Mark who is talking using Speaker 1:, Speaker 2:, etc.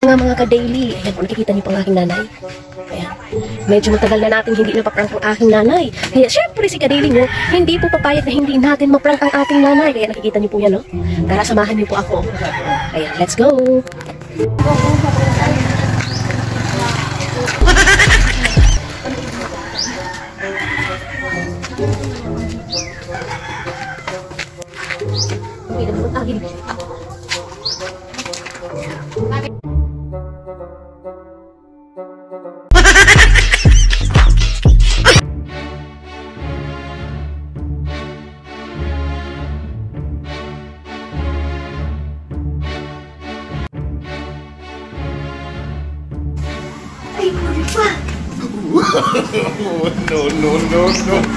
Speaker 1: nga mga ka-daily, ayan po, nakikita niyo po ang aking nanay. Ayan, medyo matagal na natin hindi napaprank ang aking nanay. Kaya syempre si ka-daily nyo, hindi po papayag na hindi natin maprank ang ating nanay. Kaya nakikita niyo po yan, no? Tara, samahan niyo po ako. Ayan, let's go!
Speaker 2: No.